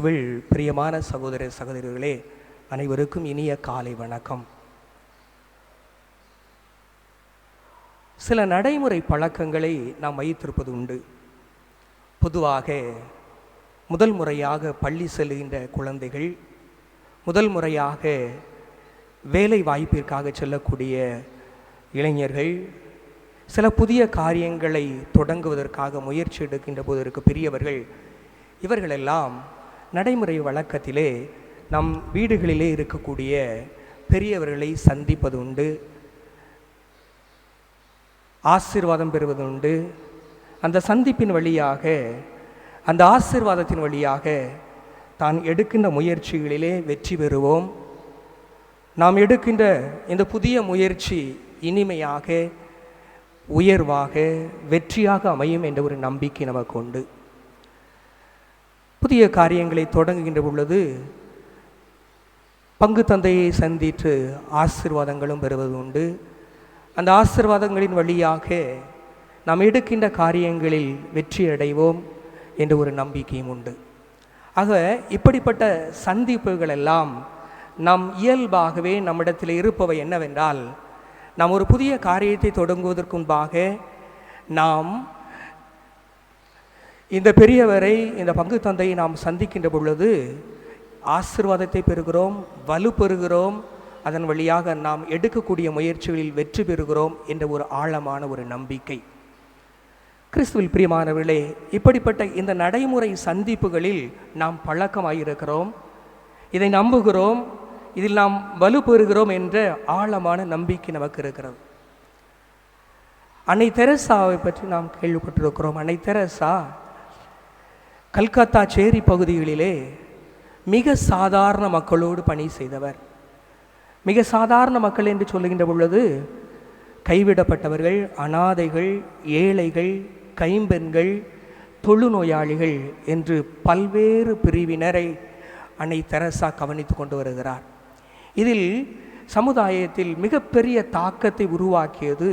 கிறிஸ்துவில் பிரியமான சகோதர சகோதரிகளே, அனைவருக்கும் இனிய காலை வணக்கம். சில நடைமுறை பழக்கங்களை நாம் வைத்திருப்பது உண்டு. பொதுவாக முதல் முறையாக பள்ளி செல்கின்ற குழந்தைகள், முதல் முறையாக வேலை வாய்ப்பிற்காக செல்லக்கூடிய இளைஞர்கள், சில புதிய காரியங்களை தொடங்குவதற்காக முயற்சி எடுக்கின்ற போது இருக்க பெரியவர்கள், இவர்களெல்லாம் நடைமுறை வழக்கத்திலே நம் வீடுகளிலே இருக்கக்கூடிய பெரியவர்களை சந்திப்பது உண்டு, ஆசீர்வாதம் பெறுவது உண்டு. அந்த சந்திப்பின் வழியாக, அந்த ஆசீர்வாதத்தின் வழியாக தான் எடுக்கின்ற முயற்சிகளிலே வெற்றி பெறுவோம். நாம் எடுக்கின்ற இந்த புதிய முயற்சி இனிமையாக, உயர்வாக, வெற்றியாக அமையும் என்ற ஒரு நம்பிக்கை நமக்கு உண்டு. புதிய காரியங்களை தொடங்குகின்ற பொழுது பங்கு தந்தையை சந்தித்து ஆசீர்வாதங்களும் பெறுவது உண்டு. அந்த ஆசீர்வாதங்களின் வழியாக நாம் எடுக்கின்ற காரியங்களில் வெற்றி அடைவோம் என்ற ஒரு நம்பிக்கையும் உண்டு. ஆக இப்படிப்பட்ட சந்திப்புகள் எல்லாம் நம் இயல்பாகவே நம்மிடத்தில் இருப்பவை என்னவென்றால், நாம் ஒரு புதிய காரியத்தை தொடங்குவதற்கு முன்பாக நாம் இந்த பெரியவரை, இந்த பங்கு தந்தையை நாம் சந்திக்கின்ற பொழுது ஆசீர்வாதத்தை பெறுகிறோம், வலு பெறுகிறோம். அதன் வழியாக நாம் எடுக்கக்கூடிய முயற்சிகளில் வெற்றி பெறுகிறோம் என்ற ஒரு ஆழமான ஒரு நம்பிக்கை. கிறிஸ்துவில் பிரியமானவர்களே, இப்படிப்பட்ட இந்த நடைமுறை சந்திப்புகளில் நாம் பழக்கமாயிருக்கிறோம், இதை நம்புகிறோம், இதில் நாம் வலு பெறுகிறோம் என்ற ஆழமான நம்பிக்கை நமக்கு இருக்கிறது. அன்னை தெரசாவை பற்றி நாம் கேள்விப்பட்டிருக்கிறோம். அன்னை தெரசா கல்கத்தா சேரி பகுதிகளிலே மிக சாதாரண மக்களோடு பணி செய்தவர். மிக சாதாரண மக்கள் என்று சொல்லுகின்ற பொழுது கைவிடப்பட்டவர்கள், அனாதைகள், ஏழைகள், கைம்பெண்கள், தொழுநோயாளிகள் என்று பல்வேறு பிரிவினரை அன்னை தெரசா கவனித்து கொண்டு வருகிறார். இதில் சமுதாயத்தில் மிகப்பெரிய தாக்கத்தை உருவாக்கியது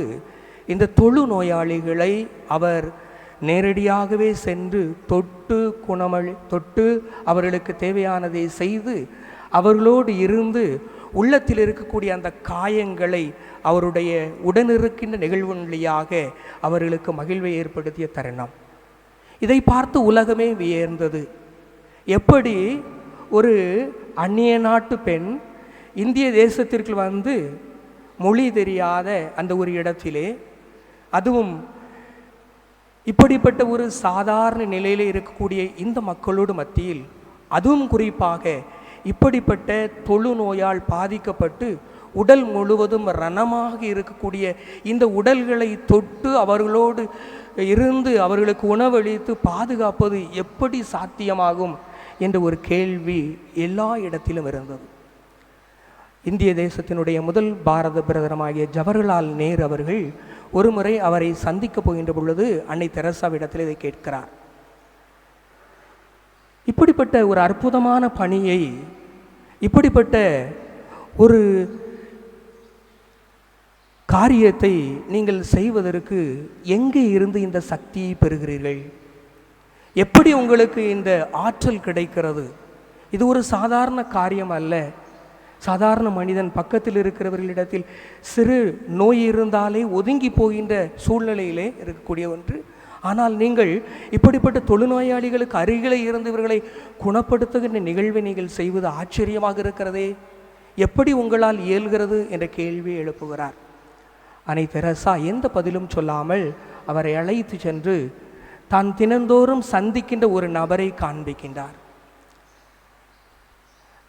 இந்த தொழுநோயாளிகளை அவர் நேரடியாகவே சென்று தொட்டு அவர்களுக்கு தேவையானதை செய்து அவர்களோடு இருந்து உள்ளத்தில் இருக்கக்கூடிய அந்த காயங்களை அவருடைய உடனிருக்கின்ற நிகழ்வின் வழியாக அவர்களுக்கு மகிழ்வை ஏற்படுத்திய தருணம். இதை பார்த்து உலகமே வியர்ந்தது. எப்படி ஒரு அந்நிய நாட்டு பெண் இந்திய தேசத்திற்கு வந்து மொழி தெரியாத அந்த ஒரு இடத்திலே, அதுவும் இப்படிப்பட்ட ஒரு சாதாரண நிலையில் இருக்கக்கூடிய இந்த மக்களோடு மத்தியில், அதுவும் குறிப்பாக இப்படிப்பட்ட தொழுநோயால் பாதிக்கப்பட்டு உடல் முழுவதும் ரணமாக இருக்கக்கூடிய இந்த உடல்களை தொட்டு அவர்களோடு இருந்து அவர்களுக்கு உணவளித்து பாதுகாப்பது எப்படி சாத்தியமாகும் என்ற ஒரு கேள்வி எல்லா இடத்திலும் இருந்தது. இந்திய தேசத்தினுடைய முதல் பாரத பிரதமராகிய ஜவஹர்லால் நேரு அவர்கள் ஒரு முறை அவரை சந்திக்க போகின்ற பொழுது அன்னை தெரசாவிடத்தில் இதை கேட்கிறார். இப்படிப்பட்ட ஒரு அற்புதமான பணியை, இப்படிப்பட்ட ஒரு காரியத்தை நீங்கள் செய்வதற்கு எங்கே இருந்து இந்த சக்தியை பெறுகிறீர்கள்? எப்படி உங்களுக்கு இந்த ஆற்றல் கிடைக்கிறது? இது ஒரு சாதாரண காரியம் அல்ல. சாதாரண மனிதன் பக்கத்தில் இருக்கிறவர்களிடத்தில் சிறு நோய் இருந்தாலே ஒதுங்கி போகின்ற சூழ்நிலையிலே இருக்கக்கூடிய ஒன்று. ஆனால் நீங்கள் இப்படிப்பட்ட தொழுநோயாளிகளுக்கு அருகிலே இருந்தவர்களை குணப்படுத்துகின்ற நிகழ்வை நீங்கள் செய்வது ஆச்சரியமாக இருக்கிறதே, எப்படி உங்களால் இயல்கிறது என்ற கேள்வி எழுப்புகிறார். அன்னை தெரசா எந்த பதிலும் சொல்லாமல் அவரை அழைத்து சென்று தான் தினந்தோறும் சந்திக்கின்ற ஒரு நபரை காண்பிக்கின்றார்.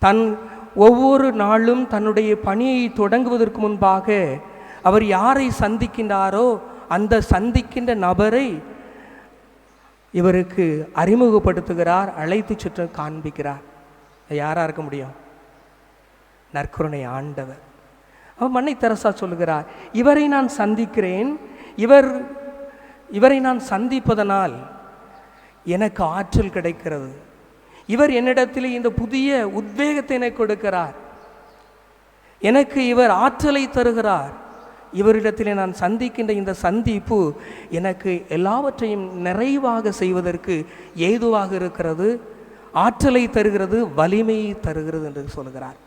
தன் ஒவ்வொரு நாளும் தன்னுடைய பணியை தொடங்குவதற்கு முன்பாக அவர் யாரை சந்திக்கின்றாரோ அந்த சந்திக்கின்ற நபரை இவருக்கு அறிமுகப்படுத்துகிறார், அழைத்து சுற்ற காண்பிக்கிறார். யாராக இருக்க முடியும்? நற்கருணை ஆண்டவர். அவர் அன்னை தெரசா சொல்லுகிறார், இவரை நான் சந்திக்கிறேன், இவரை நான் சந்திப்பதனால் எனக்கு ஆற்றல் கிடைக்கிறது, இவர் என்னிடத்தில் இந்த புதிய உத்வேகத்தை எனக்கு கொடுக்கிறார், எனக்கு இவர் ஆற்றலை தருகிறார், இவரிடத்திலே நான் சந்திக்கின்ற இந்த சந்திப்பு எனக்கு எல்லாவற்றையும் நிறைவாக செய்வதற்கு ஏதுவாக இருக்கிறது. ஆற்றலை தருகிறது, வலிமையை தருகிறது என்று சொல்கிறார்.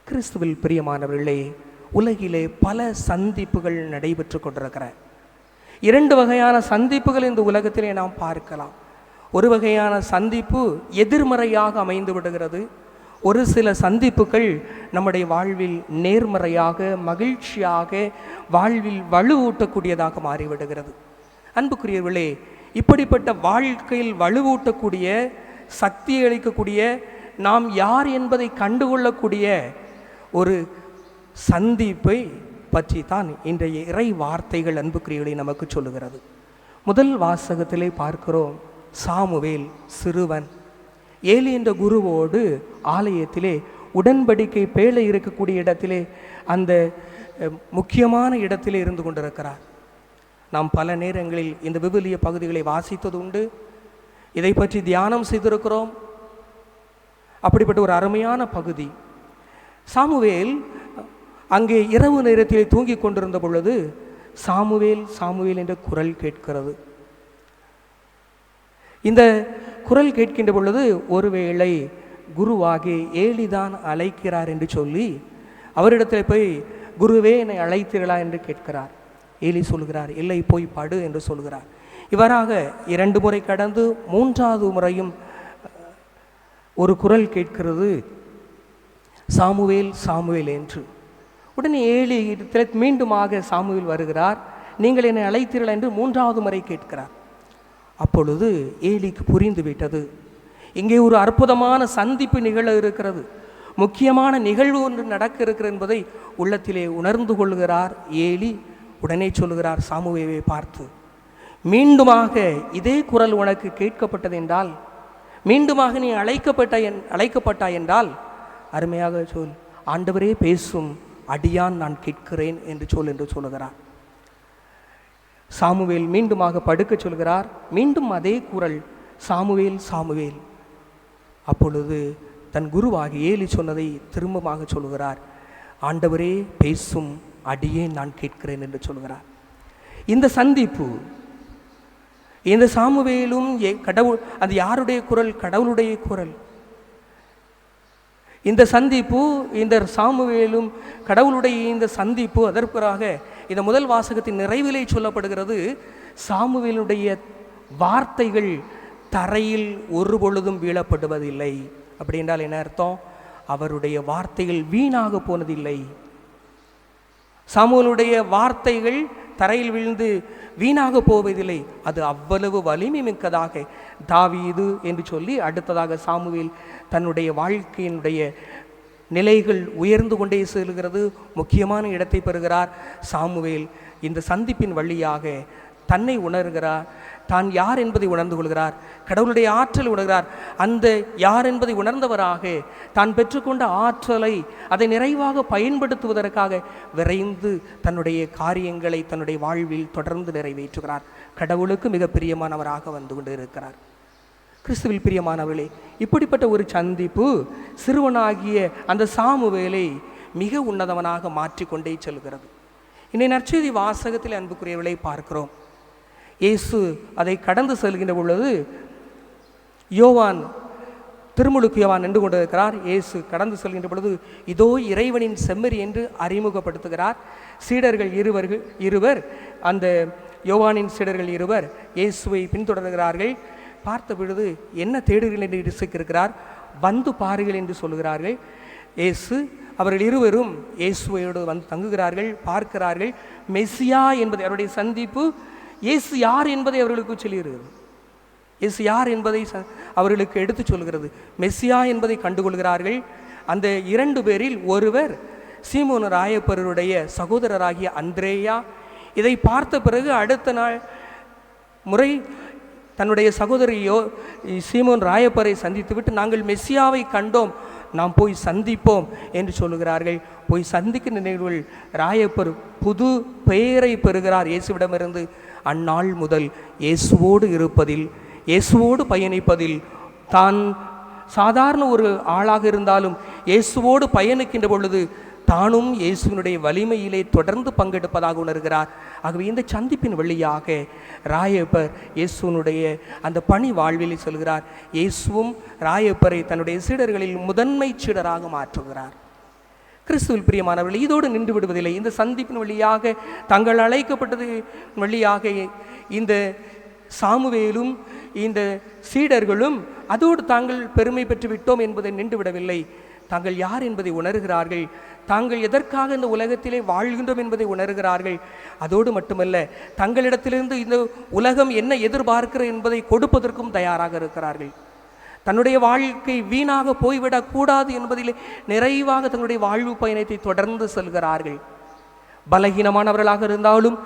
கிறிஸ்துவில் பிரியமானவர்களே, உலகிலே பல சந்திப்புகள் நடைபெற்று கொண்டிருக்கிற 2 வகையான சந்திப்புகள் இந்த உலகத்திலே நாம் பார்க்கலாம். ஒரு வகையான சந்திப்பு எதிர்மறையாக அமைந்து விடுகிறது. ஒரு சில சந்திப்புகள் நம்முடைய வாழ்வில் நேர்மறையாக, மகிழ்ச்சியாக, வாழ்வில் வலுவூட்டக்கூடியதாக மாறிவிடுகிறது. அன்புக்குரியவர்களே, இப்படிப்பட்ட வாழ்க்கையில் வலுவூட்டக்கூடிய, சக்தி அளிக்கக்கூடிய, நாம் யார் என்பதை கண்டுகொள்ளக்கூடிய ஒரு சந்திப்பை பற்றி தான் இன்றைய இறை வார்த்தைகள் அன்புக்குரியவர்களை நமக்கு சொல்லுகிறது. முதல் வாசகத்திலே பார்க்கிறோம், சாமுவேல் சிறுவன் ஏலி என்ற குருவோடு ஆலயத்திலே உடன்படிக்கை பேழை இருக்கக்கூடிய இடத்திலே, அந்த முக்கியமான இடத்திலே இருந்து கொண்டிருக்கிறார். நாம் பல நேரங்களில் இந்த விவிலிய பகுதிகளை வாசித்தது உண்டு, இதை பற்றி தியானம் செய்திருக்கிறோம். அப்படிப்பட்ட ஒரு அருமையான பகுதி. சாமுவேல் அங்கே இரவு நேரத்திலே தூங்கி கொண்டிருந்த பொழுது சாமுவேல் சாமுவேல் என்ற குரல் கேட்கிறது. இந்த குரல் கேட்கின்ற பொழுது ஒருவேளை குருவாகி ஏலிதான் அழைக்கிறார் என்று சொல்லி அவரிடத்தில் போய், குருவே என்னை அழைத்தீர்களா என்று கேட்கிறார். ஏலி சொல்கிறார், இல்லை, போய் படு என்று சொல்கிறார். இவராக 2 முறை கடந்து 3வது முறையும் ஒரு குரல் கேட்கிறது, சாமுவேல் சாமுவேல் என்று. உடனே ஏலி இடத்தில் மீண்டுமாக சாமுவேல் வருகிறார், நீங்கள் என்னை அழைத்தீர்கள் என்று 3வது முறை கேட்கிறார். அப்பொழுது ஏலிக்கு புரிந்து விட்டது, இங்கே ஒரு அற்புதமான சந்திப்பு நிகழ இருக்கிறது, முக்கியமான நிகழ்வு ஒன்று நடக்க இருக்கிறது என்பதை உள்ளத்திலே உணர்ந்து கொள்கிறார் ஏலி. உடனே சொல்லுகிறார் சாமுவேலை பார்த்து, மீண்டுமாக இதே குரல் உனக்கு கேட்கப்பட்டது என்றால், மீண்டுமாக நீ அழைக்கப்பட்டாய் என்றால் அருமையாக சொல், ஆண்டவரே பேசும், அடியான் நான் கேட்கிறேன் என்று சொல்லுகிறார். சாமுவேல் மீண்டுமாக படுக்க சொல்கிறார். மீண்டும் அதே குரல், சாமுவேல் சாமுவேல். அப்பொழுது தன் குருவாகி ஏலி சொன்னதை திரும்பமாக சொல்கிறார், ஆண்டவரே பேசும், அடியேன் நான் கேட்கிறேன் என்று சொல்கிறார். இந்த சந்திப்பு, இந்த சாமுவேலும் கடவுள், அது யாருடைய குரல்? கடவுளுடைய குரல். இந்த சந்திப்பு, இந்த சாமுவேலும் கடவுளுடைய இந்த சந்திப்பு, அதற்காக இந்த முதல் வாசகத்தின் நிறைவிலே சொல்லப்படுகிறது, சாமுவேலுடைய வார்த்தைகள் தரையில் ஒரு பொழுதும் வீழப்படுவதில்லை. அப்படி என்றால் என்ன அர்த்தம்? அவருடைய வார்த்தைகள் வீணாக போனதில்லை. சாமுவேலுடைய வார்த்தைகள் தரையில் விழுந்து வீணாக போவதில்லை. அது அவ்வளவு வலிமை மிக்கதாக தாவீது என்று சொல்லி அடுத்ததாக சாமுவேல் தன்னுடைய வாழ்க்கையினுடைய நிலைகள் உயர்ந்து கொண்டே செல்கிறது, முக்கியமான இடத்தை பெறுகிறார். சாமுவேல் இந்த சந்திப்பின் வழியாக தன்னை உணர்கிறார், தான் யார் என்பதை உணர்ந்து கொள்கிறார், கடவுளுடைய ஆற்றலை உணர்கிறார். அந்த யார் என்பதை உணர்ந்தவராக தான் பெற்றுக்கொண்ட ஆற்றலை அதை நிறைவாக பயன்படுத்துவதற்காக விரைந்து தன்னுடைய காரியங்களை தன்னுடைய வாழ்வில் தொடர்ந்து நிறைவேற்றுகிறார். கடவுளுக்கு மிக பிரியமானவராக வந்து கொண்டு இருக்கிறார். கிறிஸ்துவில் பிரியமானவர்களே, இப்படிப்பட்ட ஒரு சந்திப்பு சிறுவனாகிய அந்த சாமுவேலை மிக உன்னதவனாக மாற்றிக்கொண்டே செல்கிறது. இன்னை நற்செய்தி வாசகத்தில் அன்புக்குரியவர்களை பார்க்கிறோம். இயேசு அதை கடந்து செல்கின்ற பொழுது யோவான், திருமுழுக்கு யோவான் நின்று கொண்டிருக்கிறார். இயேசு கடந்து செல்கின்ற பொழுது இதோ இறைவனின் செம்மறி என்று அறிமுகப்படுத்துகிறார். சீடர்கள் இருவர் அந்த யோவானின் சீடர்கள் இருவர் இயேசுவை பின்தொடர்கிறார்கள். பார்த்த பொழுது என்ன தேடுகிறீர்கள் என்று யோசிக்கிறார். வந்து பாருங்கள் என்று சொல்லுகிறார்கள். இயேசு அவர்கள் இருவரும் இயேசுவோடு வந்து தங்குகிறார்கள், பார்க்கிறார்கள். மெசியா என்பதை, அவருடைய சந்திப்பு இயேசு யார் என்பதை அவர்களுக்கு சொல்லுகிறது. இயேசு யார் என்பதை அவர்களுக்கு எடுத்து சொல்கிறது. மெசியா என்பதை கண்டுகொள்கிறார்கள். அந்த 2 பேரில் ஒருவர் சீமோன் ராயப்பருடைய சகோதரராகிய அந்திரேயா. இதை பார்த்த பிறகு அடுத்த நாள் முறை தன்னுடைய சகோதரியோ சீமோன் ராயப்பரை சந்தித்துவிட்டு, நாங்கள் மெசியாவை கண்டோம், நாம் போய் சந்திப்போம் என்று சொல்லுகிறார்கள். போய் சந்திக்கும் நினைவுகள் ராயப்பர் புது பெயரை பெறுகிறார் இயேசுவிடமிருந்து. அந்நாள் முதல் இயேசுவோடு இருப்பதில், இயேசுவோடு பயணிப்பதில், தான் சாதாரண ஒரு ஆளாக இருந்தாலும் இயேசுவோடு பயணிக்கின்ற பொழுது தானும் இயேசுவினுடைய வலிமையிலே தொடர்ந்து பங்கெடுப்பதாக உணர்கிறார். ஆகவே இந்த சந்திப்பின் வழியாக ராயப்பர் இயேசுனுடைய அந்த பணி வாழ்வில் சொல்கிறார். இயேசுவும் ராயப்பரை தன்னுடைய சீடர்களில் முதன்மை சீடராக மாற்றுகிறார். கிறிஸ்துவில் பிரியமானவர்கள், இதோடு நின்று விடுவதில்லை. இந்த சந்திப்பின் வழியாக தங்கள் அழைக்கப்பட்டது வழியாக இந்த சாமுவேலும் இந்த சீடர்களும் அதோடு தாங்கள் பெருமை பெற்று விட்டோம் என்பதை நின்று விடவில்லை. தாங்கள் யார் என்பதை உணர்கிறார்கள். தாங்கள் எதற்காக இந்த உலகத்திலே வாழ்கின்றோம் என்பதை உணர்கிறார்கள். அதோடு மட்டுமல்ல, தங்களிடத்திலிருந்து இந்த உலகம் என்ன எதிர்பார்க்கிறது என்பதை கொடுப்பதற்கும் தயாராக இருக்கிறார்கள். தன்னுடைய வாழ்க்கை வீணாக போய்விடக்கூடாது என்பதிலே நிறைவாக தன்னுடைய வாழ்வு பயணத்தை தொடர்ந்து செல்கிறார்கள். பலகீனமானவர்களாக இருந்தாலும்,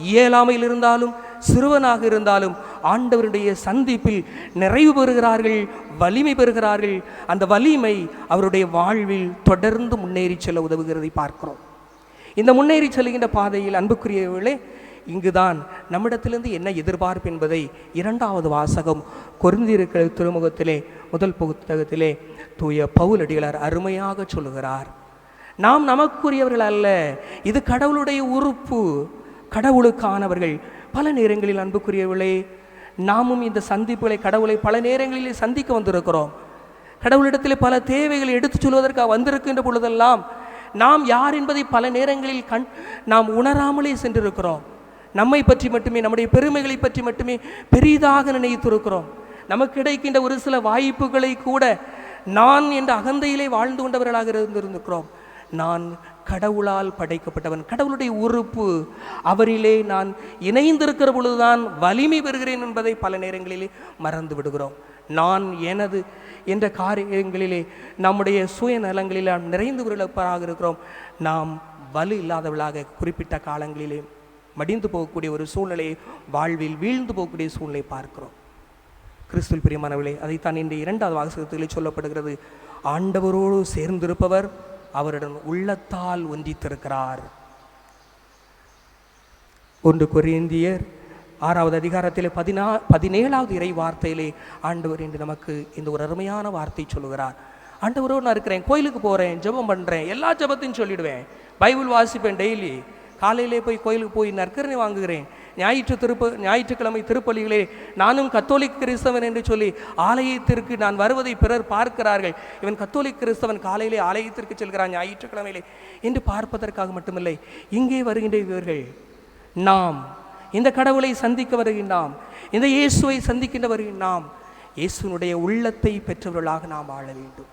இயலாமையில் இருந்தாலும், சிறுவனாக இருந்தாலும் ஆண்டவருடைய சந்திப்பில் நிறைவு பெறுகிறார்கள், வலிமை பெறுகிறார்கள். அந்த வலிமை அவருடைய வாழ்வில் தொடர்ந்து முன்னேறி செல்ல உதவுகிறதை பார்க்கிறோம். இந்த முன்னேறி செல்கின்ற பாதையில் அன்புக்குரியவர்களே, இங்குதான் நம்மிடத்திலிருந்து என்ன எதிர்பார்ப்பு என்பதை இரண்டாவது வாசகம் கொரிந்தியர் திருமுகத்திலே முதல் புத்தகத்திலே தூய பவுலடிகளார் அருமையாக சொல்லுகிறார். நாம் நமக்குரியவர்கள் அல்ல, இது கடவுளுடைய உறுப்பு, கடவுளுக்கானவர்கள். பல நேரங்களில் அன்புக்குரியவர்களே, நாமும் இந்த சந்திப்புகளை கடவுளை பல நேரங்களிலே சந்திக்க வந்திருக்கிறோம். கடவுளிடத்தில் பல தேவைகளை எடுத்துச் சொல்வதற்காக வந்திருக்கின்ற பொழுதெல்லாம் நாம் யார் என்பதை பல நேரங்களில் நாம் உணராமலே சென்றிருக்கிறோம். நம்மை பற்றி மட்டுமே, நம்முடைய பெருமைகளை பற்றி மட்டுமே பெரிதாக நினைத்திருக்கிறோம். நமக்கு கிடைக்கின்ற ஒரு சில வாய்ப்புகளை கூட நான் என்ற அகந்தையிலே வாழ்ந்து கொண்டவர்களாக இருந்திருக்கிறோம். நான் கடவுளால் படைக்கப்பட்டவன், கடவுளுடைய உறுப்பு, அவரிலே நான் இணைந்திருக்கிற பொழுதுதான் வலிமை பெறுகிறேன் என்பதை பல நேரங்களிலே மறந்து விடுகிறோம். நான் எனது என்ற காரியங்களிலே நம்முடைய சுயநலங்களில் நாம் நிறைந்து விருப்பராக இருக்கிறோம். நாம் வலு இல்லாதவர்களாக குறிப்பிட்ட காலங்களிலே மடிந்து போகக்கூடிய ஒரு சூழ்நிலையை, வாழ்வில் வீழ்ந்து போகக்கூடிய சூழ்நிலை பார்க்கிறோம். கிறிஸ்துவில் பிரியமானவர்களே, அதைத்தான் இந்த இரண்டாவது வாசகத்திலே சொல்லப்படுகிறது. ஆண்டவரோடு சேர்ந்திருப்பவர் அவருடன் உள்ளத்தால் ஒன்றித்திருக்கிறார். 1 கொரிந்தியர் 6வது அதிகாரத்திலே 17வது இறை வார்த்தையிலே ஆண்டவர் என்று நமக்கு இந்த ஒரு அருமையான வார்த்தை சொல்லுகிறார். ஆண்டவரோடு நான் இருக்கிறேன், கோயிலுக்கு போகிறேன், ஜெபம் பண்ணுறேன், எல்லா ஜெபத்தையும் சொல்லிடுவேன், பைபிள் வாசிப்பேன், டெய்லி காலையிலே போய் கோயிலுக்கு போய் நற்கரணை வாங்குகிறேன், ஞாயிற்றுக்கிழமை திருப்பலிகளே நானும் கத்தோலிக் கிறிஸ்தவன் என்று சொல்லி ஆலயத்திற்கு நான் வருவதை பிறர் பார்க்கிறார்கள். இவன் கத்தோலிக் கிறிஸ்தவன், காலையிலே ஆலயத்திற்கு செல்கிறான் ஞாயிற்றுக்கிழமையிலே என்று பார்ப்பதற்காக மட்டுமில்லை. இங்கே வருகின்ற இவர்கள் நாம் இந்த கடவுளை சந்திக்க வருகின்றோம், இந்த இயேசுவை சந்திக்கின்ற வருகின்றோம். இயேசுனுடைய உள்ளத்தை பெற்றவர்களாக நாம் வாழ வேண்டும்.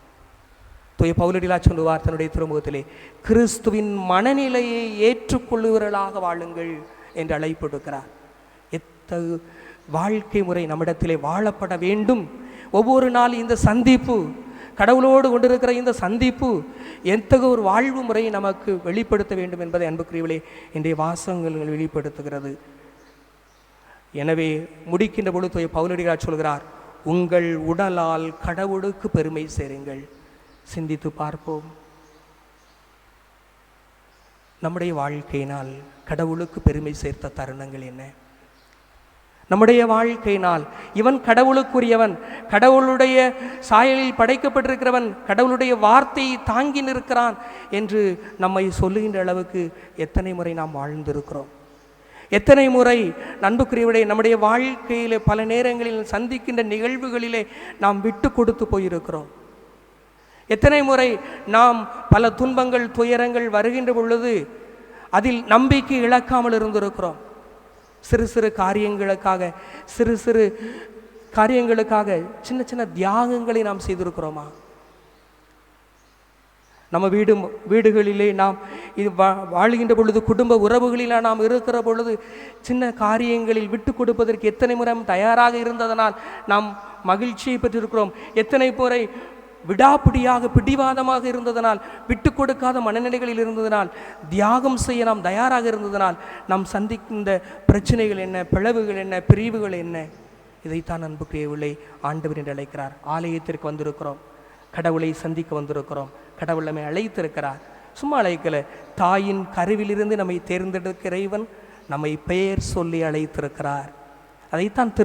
தூய பவுலடிகளார் சொல்லுவார் தன்னுடைய திருமுகத்திலே, கிறிஸ்துவின் மனநிலையை ஏற்றுக்கொள்ளுவர்களாக வாழுங்கள் என்று அழைப்பு கொடுக்கிறார். எத்தகு வாழ்க்கை முறை நம்மிடத்திலே வாழப்பட வேண்டும். ஒவ்வொரு நாள் இந்த சந்திப்பு, கடவுளோடு கொண்டிருக்கிற இந்த சந்திப்பு எத்தகைய ஒரு வாழ்வு முறையை நமக்கு வெளிப்படுத்த வேண்டும் என்பதை அன்புக்குரியவர்களே இன்றைய வாசகங்கள் வெளிப்படுத்துகிறது. எனவே முடிக்கின்ற பொழுது தூய பவுலடிகளார் சொல்கிறார், உங்கள் உடலால் கடவுளுக்கு பெருமை சேருங்கள். சிந்தித்து பார்ப்போம், நம்முடைய வாழ்க்கையினால் கடவுளுக்கு பெருமை சேர்த்த தருணங்கள் என்ன? நம்முடைய வாழ்க்கையினால் இவன் கடவுளுக்குரியவன், கடவுளுடைய சாயலில் படைக்கப்பட்டிருக்கிறவன், கடவுளுடைய வார்த்தையை தாங்கி நிற்கிறான் என்று நம்மை சொல்லுகின்ற அளவுக்கு எத்தனை முறை நாம் வாழ்ந்திருக்கிறோம்? எத்தனை முறை அன்புக்குரியவர்களே நம்முடைய வாழ்க்கையிலே பல நேரங்களில் சந்திக்கின்ற நிகழ்வுகளிலே நாம் விட்டு கொடுத்து போயிருக்கிறோம்? எத்தனை முறை நாம் பல துன்பங்கள், துயரங்கள் வருகின்ற பொழுது அதில் நம்பிக்கை இழக்காமல் இருந்திருக்கிறோம்? சிறு சிறு காரியங்களுக்காக சின்ன சின்ன தியாகங்களை நாம் செய்திருக்கிறோமா? நம்ம வீடுகளிலே நாம் இது வாழ்கின்ற பொழுது, குடும்ப உறவுகளில் நாம் இருக்கிற பொழுது சின்ன காரியங்களில் விட்டு கொடுப்பதற்கு எத்தனை முறை தயாராக இருந்ததனால் நாம் மகிழ்ச்சியை பெற்றிருக்கிறோம். எத்தனை முறை விடாப்பிடியாக பிடிவாதமாக இருந்ததனால், விட்டு கொடுக்காத மனநிலைகளில் இருந்ததனால், தியாகம் செய்ய நாம் தயாராக இருந்ததனால் நாம் சந்திக்கின்ற பிரச்சனைகள் என்ன, பிளவுகள் என்ன, பிரிவுகள் என்ன? இதைத்தான் அன்புக்குரியவர்களை ஆண்டவர் என்று அழைக்கிறார். ஆலயத்திற்கு வந்திருக்கிறோம், கடவுளை சந்திக்க வந்திருக்கிறோம், கடவுள் நம்மை அழைத்திருக்கிறார். சும்மா அழைக்கல, தாயின் கருவிலிருந்து நம்மை தேர்ந்தெடுக்கிற இறைவன் நம்மை பெயர் சொல்லி அழைத்திருக்கிறார். அதைத்தான்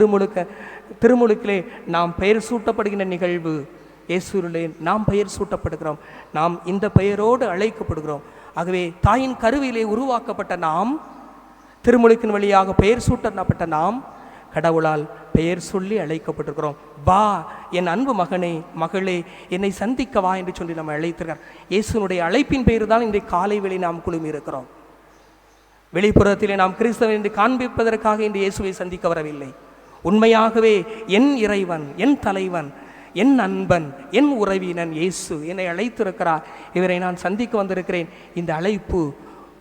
திருமுழுக்கிலே நாம் பெயர் சூட்டப்படுகின்ற நிகழ்வு. இயேசுவிலே நாம் பெயர் சூட்டப்படுகிறோம், நாம் இந்த பெயரோடு அழைக்கப்படுகிறோம். ஆகவே தாயின் கருவிலே உருவாக்கப்பட்ட நாம், திருமுழுக்கின் வழியாக பெயர் சூட்டப்பட்ட நாம் கடவுளால் பெயர் சொல்லி அழைக்கப்பட்டிருக்கிறோம். வா என் அன்பு மகனே மகளே, என்னை சந்திக்க வா என்று சொல்லி நம்ம அழைத்திருக்கார். இயேசுனுடைய அழைப்பின் பெயர் தான் இன்றைய காலை வேளை நாம் குழுமி இருக்கிறோம். வெளிப்புறத்திலே நாம் கிறிஸ்தவன் என்று காண்பிப்பதற்காக இன்று இயேசுவை சந்திக்க வரவில்லை. உண்மையாகவே என் இறைவன், என் தலைவன், என் அன்பன், என் உறவினன் இயேசு என்னை அழைத்திருக்கிறார். இவரை நான் சந்திக்க வந்திருக்கிறேன். இந்த அழைப்பு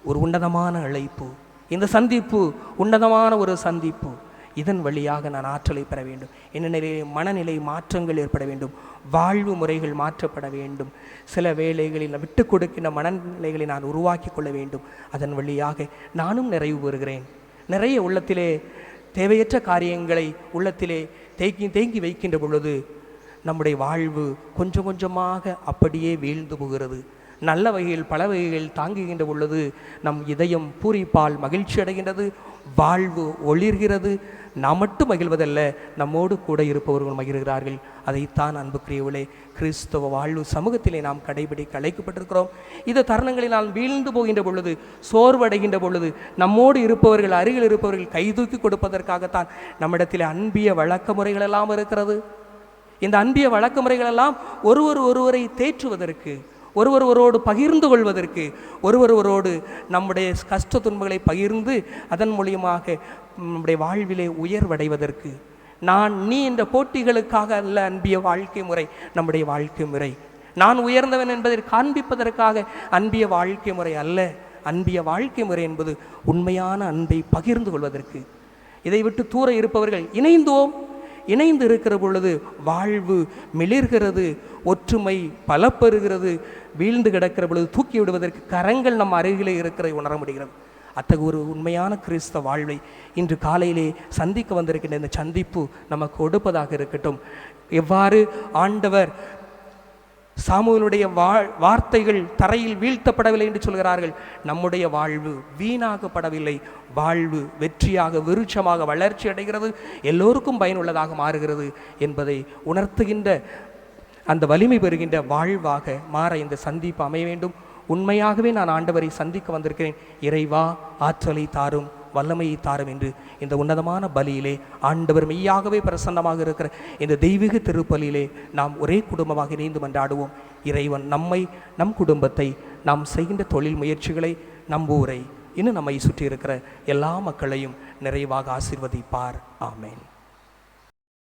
ஒரு உன்னதமான அழைப்பு. இந்த சந்திப்பு உன்னதமான ஒரு சந்திப்பு. இதன் வழியாக நான் ஆற்றலை பெற வேண்டும். என்ன மனநிலை மாற்றங்கள் ஏற்பட வேண்டும். வாழ்வு முறைகள் மாற்றப்பட வேண்டும். சில வேளைகளில் விட்டு கொடுக்கின்ற மனநிலைகளை நான் உருவாக்கி கொள்ள வேண்டும். அதன் வழியாக நானும் நிறைவு பெறுகிறேன். நிறைய உள்ளத்திலே தேவையற்ற காரியங்களை உள்ளத்திலே தேங்கி வைக்கின்ற பொழுது நம்முடைய வாழ்வு கொஞ்சம் கொஞ்சமாக அப்படியே வீழ்ந்து போகிறது. நல்ல வகையில் பல வகைகள் தாங்குகின்ற பொழுது நம் இதயம் பூரிப்பால் மகிழ்ச்சி அடைகின்றது. வாழ்வு ஒளிர்கிறது. நாம் மட்டும் மகிழ்வதல்ல, நம்மோடு கூட இருப்பவர்கள் மகிழ்கிறார்கள். அதைத்தான் அன்புக்குரியவர்களே கிறிஸ்தவ வாழ்வு சமூகத்திலே நாம் கடைபிடிக்க அழைக்கப்பட்டிருக்கிறோம். இந்த தருணங்களில் நாம் வீழ்ந்து போகின்ற பொழுது, சோர்வடைகின்ற பொழுது, நம்மோடு இருப்பவர்கள், அருகில் இருப்பவர்கள் கைதூக்கி கொடுப்பதற்காகத்தான் நம்மிடத்தில் அன்பிய வழக்க முறைகள் எல்லாம் இருக்கிறது. இந்த அன்பிய வழக்க முறைகளெல்லாம் ஒருவரை தேற்றுவதற்கு, ஒருவரோடு பகிர்ந்து கொள்வதற்கு, ஒருவரோடு நம்முடைய கஷ்ட துன்பங்களை பகிர்ந்து அதன் மூலியமாக நம்முடைய வாழ்விலே உயர்வடைவதற்கு. நீ என்ற போட்டிகளுக்காக அல்ல அன்பிய வாழ்க்கை முறை. நம்முடைய வாழ்க்கை முறை நான் உயர்ந்தவன் என்பதை காண்பிப்பதற்காக அன்பிய வாழ்க்கை முறை அல்ல. அன்பிய வாழ்க்கை முறை என்பது உண்மையான அன்பை பகிர்ந்து கொள்வதற்கு. இதை விட்டு தூர இருப்பவர்கள் இணைந்து இருக்கிற பொழுது வாழ்வு மிளிர்கிறது, ஒற்றுமை பலப்பெறுகிறது. வீழ்ந்து கிடக்கிற பொழுது தூக்கி விடுவதற்கு கரங்கள் நம் அருகிலே இருக்கிறதை உணர முடிகிறது. அத்தகைய ஒரு உண்மையான கிறிஸ்தவ வாழ்வை இன்று காலையிலே சந்திக்க வந்திருக்கின்ற இந்த சந்திப்பு நமக்கு கொடுப்பதாக இருக்கட்டும். எவ்வாறு ஆண்டவர் சாமுவேலுடைய வார்த்தைகள் தரையில் வீழ்த்தப்படவில்லை என்று சொல்கிறார்கள், நம்முடைய வாழ்வு வீணாகப்படவில்லை. வாழ்வு வெற்றியாக, விருட்சமாக வளர்ச்சி அடைகிறது, எல்லோருக்கும் பயனுள்ளதாக மாறுகிறது என்பதை உணர்த்துகின்ற அந்த வலிமை பெறுகின்ற வாழ்வாக மாற இந்த சந்திப்பு அமைய வேண்டும். உண்மையாகவே நான் ஆண்டவரை சந்திக்க வந்திருக்கிறேன், இறைவா ஆற்றலை தாரும், வல்லமையை தாரும் என்று இந்த உன்னதமான பலியிலே ஆண்டவர் மெய்யாகவே பிரசன்னமாக இருக்கிற இந்த தெய்வீக திருப்பலியிலே நாம் ஒரே குடும்பமாக இணைந்து மன்றாடுவோம். இறைவன் நம்மை, நம் குடும்பத்தை, நாம் செய்கின்ற தொழில் முயற்சிகளை, நம் ஊரை, இன்னும் நம்மை சுற்றி இருக்கிற எல்லா மக்களையும் நிறைவாக ஆசீர்வதிப்பார். ஆமேன்.